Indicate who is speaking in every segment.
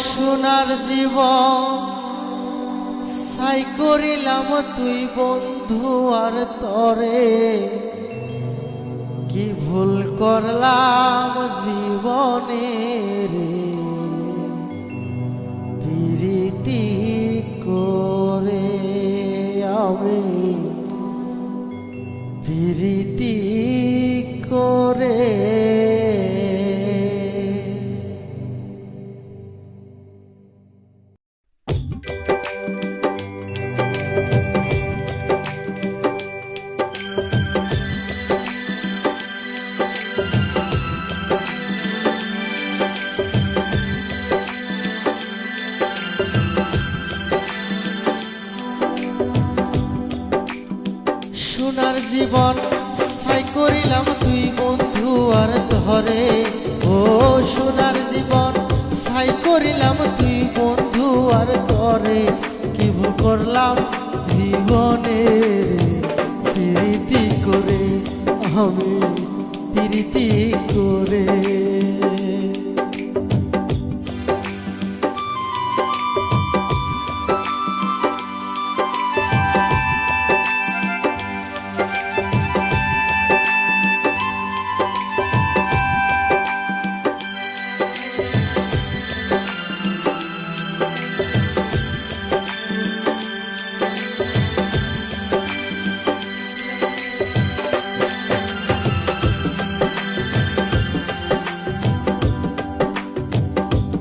Speaker 1: সোনার জীবন ছাই করিলাম তুই বন্ধু আর তরে কি ভুল করলাম জীবনে রে প্রীতি করে আমি প্রীতি করে সোনার জীবন ছাই করিলাম তুই বন্ধু আর ধরে ও সোনার জীবন ছাই করিলাম তুই বন্ধু আর ধরে কি ভুল করলাম জীবনে প্রীতি করে আমি প্রীতি করে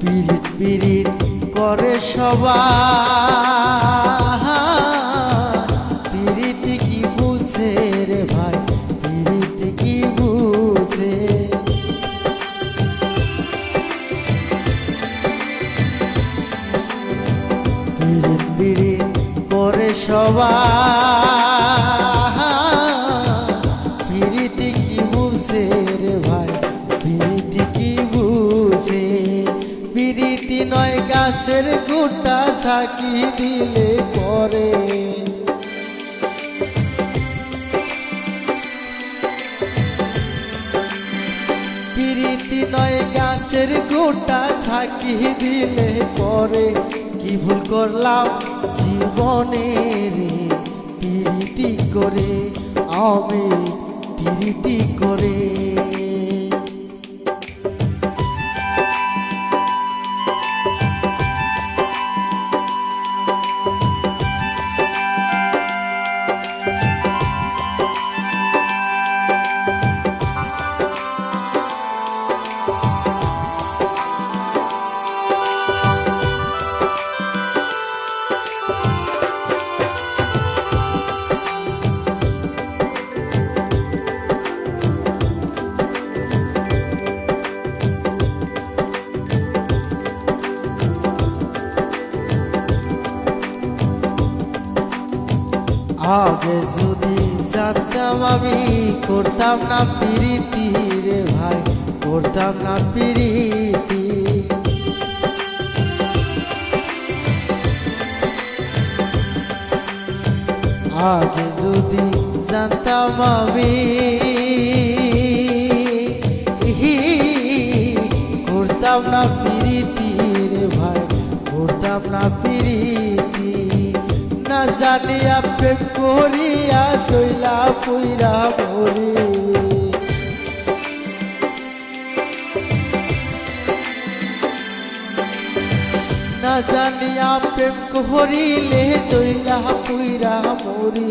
Speaker 1: পীড়িত পীড়িত করে সবাই পীড়িত কি বুঝে রে ভাই পীড়িত কি বুঝে পীড়িত পীড়িত করে সবাই পীড়িত কি বুঝে রে ভাই পীড়িত কি বুঝে প্রীতি নয় গাছের গোটা ঝাঁকি দিলে পরে প্রীতি নয় গাছের গোটা ঝাঁকি দিলে পরে কি ভুল করলাম জীবনে রে প্রীতি করে আমি প্রীতি করে আগে যদি জানতাম আমি করতাম না প্রীতি রে ভাই করতাম না প্রীতি আগে যদি জানতাম আমি করতাম না প্রীতি রে ভাই করতাম না প্রীতি না জানিয়া প্রেম করিয়া চইলা পুইরা মরি না জানিয়া প্রেম করিলে চইলা পুইরা মরি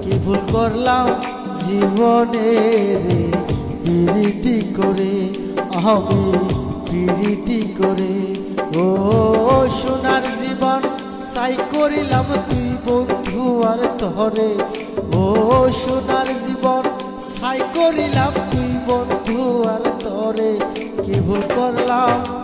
Speaker 1: কি ভুল করলাম জীবনে রে প্রীতি করে আমি প্রীতি করে ও সোনার জীবন ছাই করিলাম তুই বন্ধু আর ধরে ও সোনার জীবন ছাই করিলাম তুই বন্ধু আর ধরে কি ভুল করলাম